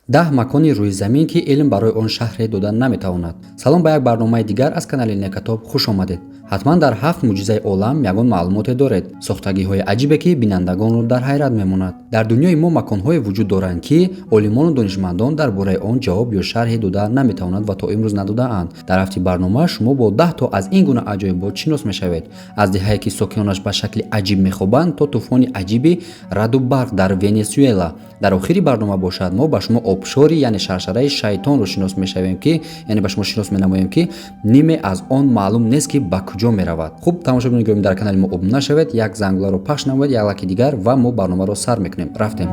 10 макони рӯи замин ки илм барои он шарҳе дода наметавонад. Салом ба як барномаи дигар аз канали Некатоб хуш омадед. ҳатман дар 7 мӯъҷизаи олам ягон маълумоте доред, сохтагиҳои аҷибе ки бинандагонро дар ҳайрат мемонад. Дар дунёи мо маконҳое вуҷуд доранд ки олимону донишмандон дар бораи он ҷавоб ё шарҳе дода наметавонанд ва то имрӯз надодаанд. Дар ҳафти барнома шумо бо 10 то аз ин гуна аҷоибот шинос мешавед. Аз деҳае ки сокинонаш ба шакли аҷиб мехобанд то тӯфони аҷиби раъду барқ дар Венесуэла. дар охири барнома бошад мо ба шумо обшори яъне шаршараи шайтонро шинос мешавем ки яъне ба шумо шинос менамоем ки ниме аз он маълум нест ки ба куҷо меравад. хуб, тамошобинони гиромӣ, дар канали мо обуна шавед, як зангуларо пахш намоед, як лайки дигар ва мо барномаро сар мекунем. Рафтем.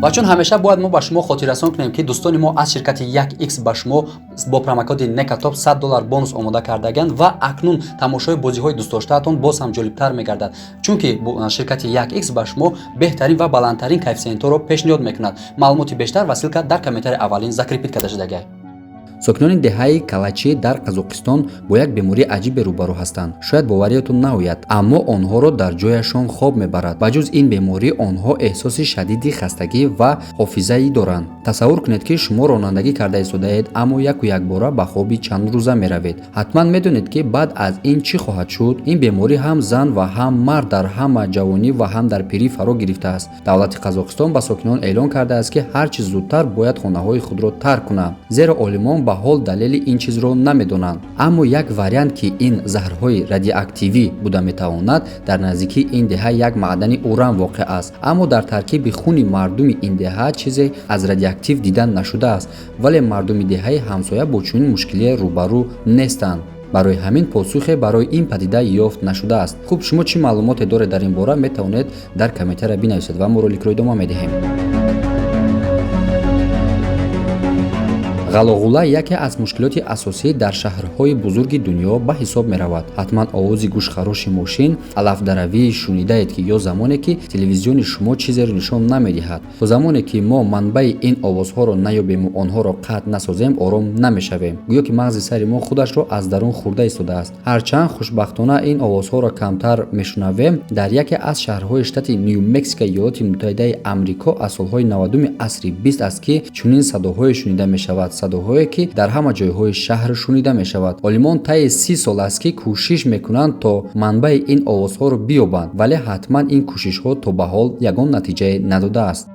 ва чун ҳамеша бояд мо ба шумо хотиррасон кунем ки дӯстони мо аз ширкати 1x ба шумо бо промокоди Некатоб $100 бонус омода кардаганд ва акнун тамошои бозиҳои дӯстдоштаатон боз ҳам ҷолибтар мегардад, чунки ширкати 1x ба шумо беҳтарин ва баландтарин коэффициентҳоро пешниҳод мекунад. маълумоти бештар ва ссилка дар комментарии аввалин закрепит карда шудагай. сокинони деҳаи Калачи дар Қазоқистон бо як бемории аҷибе рӯбарӯ ҳастанд. шояд бовариятон наояд, аммо онҳоро дар ҷояшон хоб мебарад. ба ҷуз ин беморӣ онҳо эҳсоси шадиди хастагӣ ва ҳофизаӣ доранд. тасаввур кунед ки шумо ронандагӣ карда истодаед, аммо яку якбора ба хоби чандрӯза меравед. ҳатман медонед ки баъд аз ин чӣ хоҳад шуд. ин беморӣ ҳам зан ва ҳам мард дар ҳама ҷавонӣ ва ҳам дар пирӣ фаро гирифтааст. давлати Қазоқистон ба сокинон эълон кардааст ки ҳар чӣ зудтар бояд хонаҳои худро тарк кунанд, зеро олимон ба ҳол далели ин чизро намедонанд. аммо як вариант ки ин заҳрҳои радиоактивӣ буда метавонад, дар наздикии ин деҳа як маъдани уран воқеъ аст, аммо дар таркиби хуни мардуми ин деҳа чизе аз радиоактив дида нашудааст, вале мардуми деҳаи ҳамсоя бо чунин мушкилие рӯбарӯ нестанд. барои ҳамин посухе барои ин падида ёфт нашудааст. хуб, шумо чӣ маълумоте доред дар ин бора? метавонед дар комментария бинависед ва моро ликро идома медиҳем. ғалоғула яке аз мушкилоти асосӣ дар шаҳрҳои бузурги дунё ба ҳисоб меравад. ҳатман овози гӯшхароши мошин, алафдаравии шунидаед ки ё замоне ки телевизиони шумо чизеро нишон намедиҳад. то замоне ки мо манбаи ин овозҳоро наёбему онҳоро қатъ насозем, ором намешавем. гӯё ки мағзи сари мо худашро аз дарун хӯрда истодааст. ҳарчанд хушбахтона ин овозҳоро камтар мешунавем, дар яке аз шаҳрҳои штати Нью Мексико, иёлоти муттаҳидаи амрико аз солҳои 90-уми асри 20 аст ки чунин садоҳое шунида мешавад, садоҳое ки дар ҳама ҷойҳои шаҳр шунида мешавад. олимон таи 30 сол аст ки кӯшиш мекунанд то манбаи ин овозҳоро биёбанд, вале ҳатман ин кӯшишҳо то ба ҳол ягон натиҷае надодааст.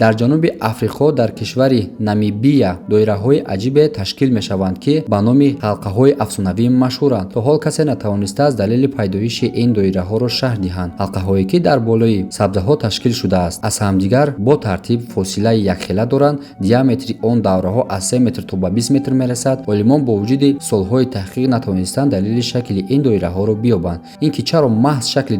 дар ҷануби африқо дар кишвари Намибия доираҳои аҷибе ташкил мешаванд ки ба номи ҳалқаҳои афсонавӣ машҳуранд. то ҳол касе натавонистааст далели пайдоиши ин доираҳоро шарҳ диҳанд. ҳалқаҳое ки дар болои сабзаҳо ташкил шудааст, аз ҳамдигар бо тартиб фосилаи якхела доранд. диаметри он давраҳо аз 3 метр то ба 20 метр мерасад. олимон бо вуҷуди солҳои таҳқиқ натавонистанд далели шакли ин доираҳоро биёбанд. ин ки чаро маҳз шакли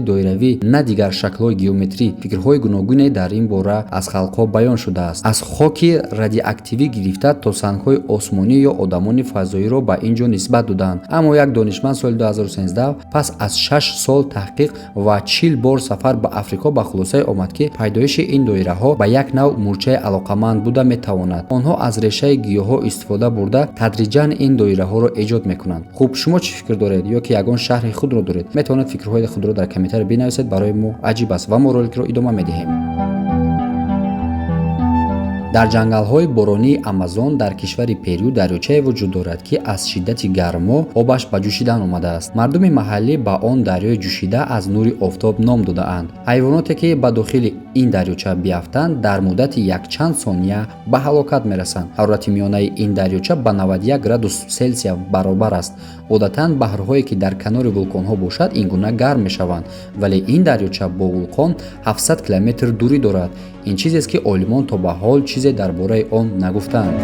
доиравӣ на дигар шаклҳои геометрӣ, фикрҳои гуногуне дар ин бора аз халқҳо баён шудааст. аз хоки радиоактивӣ гирифта то сангҳои осмонӣ ё одамони фазоиро ба ин ҷо нисбат доданд. аммо як донишманд соли 2013 пас аз 6 сол таҳқиқ ва 40 бор сафар ба африқо ба хулосае омад ки пайдоиши ин доираҳо ба як нав мурчаи алоқаманд буда метавонад. онҳо аз решаи гиёҳҳо истифода бурда тадриҷан ин доираҳоро эҷод мекунанд. хуб, шумо чӣ фикр доред ё ки ягон шарҳи худро доред? метавонед фикрҳои худро дар комментария бинависед. барои мо аҷиб аст ва мо роликро идома медиҳем. дар ҷангалҳои боронии Амазон дар кишвари Перу дарёчае вуҷуд дорад ки аз шиддати гармо обаш ба ҷӯшидан омадааст. мардуми маҳаллӣ ба он дарёи ҷӯшида аз нури офтоб ном додаанд. ҳайвоноте ки ба дохили ин дарёча биафтанд дар муддати якчанд сония ба ҳалокат мерасанд. ҳарорати миёнаи ин дарёча ба 91 градус селсия баробар аст. одатан баҳрҳое ки дар канори вулқонҳо бошад ин гуна гарм мешаванд, вале ин дарёча бо вулқон 700 километр дурӣ дорад. ин чизест ки олимон то ба ҳол чизе дар бораи он нагуфтаанд.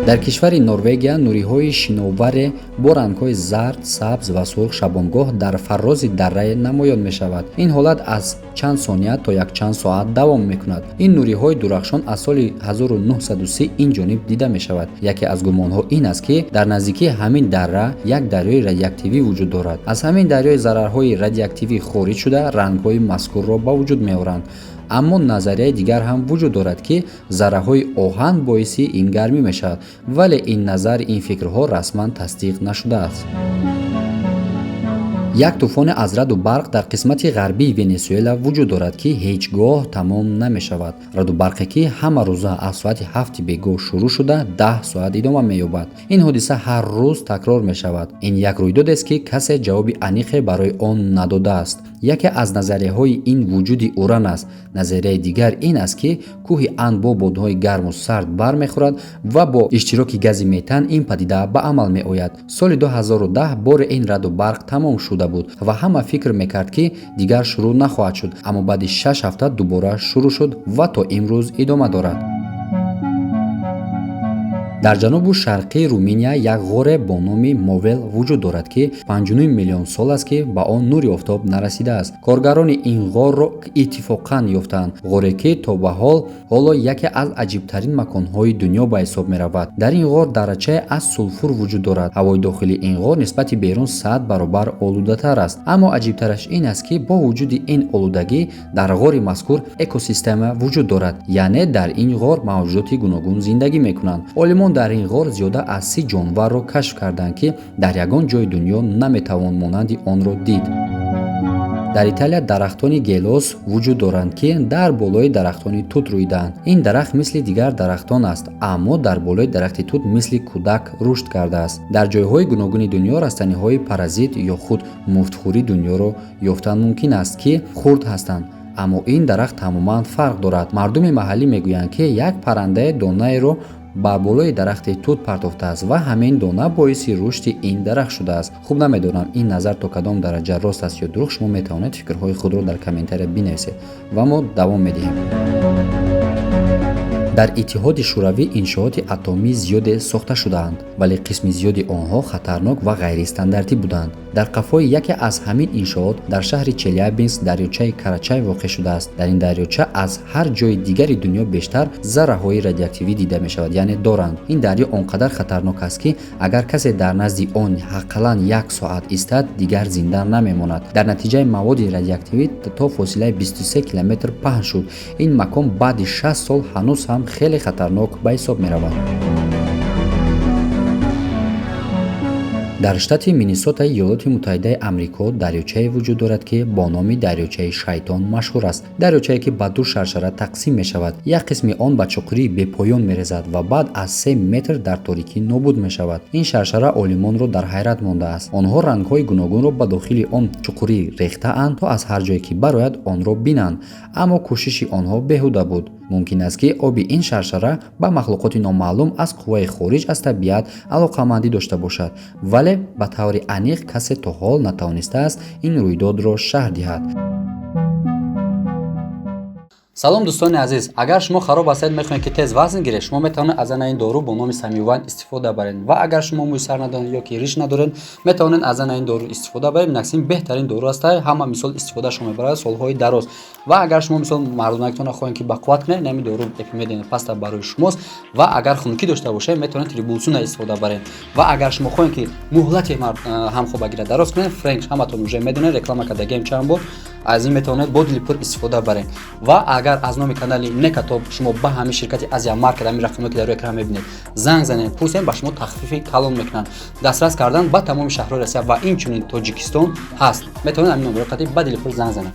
дар кишвари Норвегия нуриҳои шиноваре бо рангҳои зард, сабз ва сурх шабонгоҳ дар фаррози даррае намоён мешавад. ин ҳолат аз чанд сония то якчанд соат давом мекунад. ин нуриҳои дурахшон аз соли 1930 ин ҷониб дида мешавад. яке аз гумонҳо ин аст ки дар наздикии ҳамин дарра як дарёи радиоактивӣ вуҷуд дорад. аз ҳамин дарёи зарарҳои радиоактивӣ хориҷ шуда рангҳои мазкурро ба вуҷуд меоранд. аммо назарияи дигар ҳам вуҷуд дорад ки зарраҳои оҳан боиси ин гармӣ мешавад, вале ин назар ин фикрҳо расман тасдиқ нашудааст. як тӯфони аз раду барқ дар қисмати ғарбии венесуэла вуҷуд дорад ки ҳеҷ гоҳ тамом намешавад. Раду барқе ки ҳама рӯза аз соати 7 бегоҳ шурӯъ шуда 10 соат идома меёбад. ин ҳодиса ҳар рӯз такрор мешавад. ин як рӯйдодест ки касе ҷавоби аниқе барои он надодааст. яке аз назарияҳои ин вуҷуди уран аст. назарияи дигар ин аст ки кӯҳи Анд бо бодҳои гарму сард бармехӯрад ва бо иштироки гази метан ин падида ба амал меояд. соли 2010 бори ин раду барқ тамом шуда буд ва ҳама фикр мекард ки дигар шурӯъ нахоҳад шуд, аммо баъди 6 ҳафта дубора шурӯъ шуд ва то имрӯз идома дорад. дар ҷанубу шарқии Руминия як ғоре бо номи Мовел вуҷуд дорад ки 5 миллион сол аст ки ба он нури офтоб нарасидааст. коргарони ин ғорро иттифоқан ёфтаанд. ғоре ки то ба ҳоло яке аз аҷибтарин маконҳои дунё ба ҳисоб меравад. дар ин ғор дарачае аз сулфур вуҷуд дорад. ҳавои дохили ин ғор нисбати берун 100 баробар олудатар аст. аммо аҷибтараш ин аст ки бо вуҷуди ин олудагӣ дар ғори мазкур экосистема вуҷуд дорад, яъне дар ин ғор мавҷудоти гуногун зиндагӣ мекунанд. олимон дар ин ғор зиёда аз 30 ҷонварро кашф карданд ки дар ягон ҷои дунё наметавон монанди онро дид. дар Италия дарахтони гелос вуҷуд доранд ки дар болои дарахтони тут рӯидаанд. ин дарахт мисли дигар дарахтон аст, аммо дар болои дарахти тут мисли кӯдак рушд кардааст. дар ҷойҳои гуногуни дунё растаниҳои паразит ё худ муфтхӯри дунёро ёфтан мумкин аст ки хурд ҳастанд. аммо ин дарахт тамоман фарқ дорад. мардуми маҳаллӣ мегӯянд ки як паррандаи донаеро ба болои дарахти тут партофтааст ва ҳамин дона боиси рушди ин дарахт шудааст. хуб намедонам ин назар то кадом дараҷа рост аст ё дурӯғ. шумо метавонед фикрҳои худро дар комментария бинависед ва мо давом медиҳем. дар иттиҳоди шӯравӣ иншооти атомӣ зиёде сохта шудаанд, вале қисми зиёди онҳо хатарнок ва ғайристандартӣ буданд. дар қафои яке аз ҳамин иншоот дар шаҳри Челябинск дарёчаи Карачай воқеъ шудааст. дар ин дарёча аз ҳар ҷои дигари дунё бештар зарраҳои радиоактивӣ дида мешавад, яъне доранд. ин дарё он қадар хатарнок аст ки агар касе дар назди он ҳаққалан 1 соат истад, дигар зинда намемонад. дар натиҷаи маводи радиоактивӣ то фосилаи 23 километр паҳн шуд. ин макон баъди 6 сол ҳанӯз ҳам хеле хатарнок ба ҳисоб меравад. дар штати Миннесотаи Иёлоти Муттаҳидаи Амрико дарёчае вуҷуд дорад ки бо номи дарёчаи шайтон машҳур аст. дарёчае ки ба ду шаршара тақсим мешавад. як қисми он ба чуқурии бепоён мерезад ва баъд аз 3 метр дар торикӣ нобуд мешавад. ин шаршара олимонро дар ҳайрат мондааст. онҳо рангҳои гуногунро ба дохили он чуқурӣ рехтаанд то аз ҳар ҷое ки барояд онро бинанд, аммо кӯшиши онҳо беҳуда буд. мумкин аст ки оби ин шаршара ба махлуқоти номаълум аз қувваи хориҷ аз табиат алоқамандӣ дошта бошад, вале ба таври аниқ касе то ҳол натавонистааст ин рӯйдодро шаҳр диҳад. салом дӯстони азиз, агар шумо хароб ҳастед, мехоҳед ки тез вазн гиред, шумо метавонед аз ана ин дору бо номи Самивайн истифода баред. ва агар шумо мӯи сар надоред ё ки риш надоред, метавонед аз ана ин дору истифода баред. инаксин беҳтарин дору аст, ҳама мисол истифода шумо мебарад солҳои дароз. ва агар шумо мисол мардонактон хоҳед ки ба қувват кунед, нами дору эпимедин паста барои шумост. ва агар хунукӣ дошта бошед, метавонед трибулсуна истифода баред. ва агар шумо хоҳед ки муҳлати ҳамхобагиро дароз кунед, френч ҳаматон уже медонед, реклама кардагем чанд бор, аз ин метавонед бо дили пур истифода баред. ва агар аз номи канали Некатоб шумо ба ҳамин ширкати Азия Маркет ҳамин рақамҳое ки дар экран мебинед занг занед, пурсед, ба шумо тахфифи калон мекунанд. дастрас кардан ба тамоми шаҳрҳои Россия ва инчунин Тоҷикистон ҳаст. метавонед ҳамин номеро қатъи ба дили пур занг занед.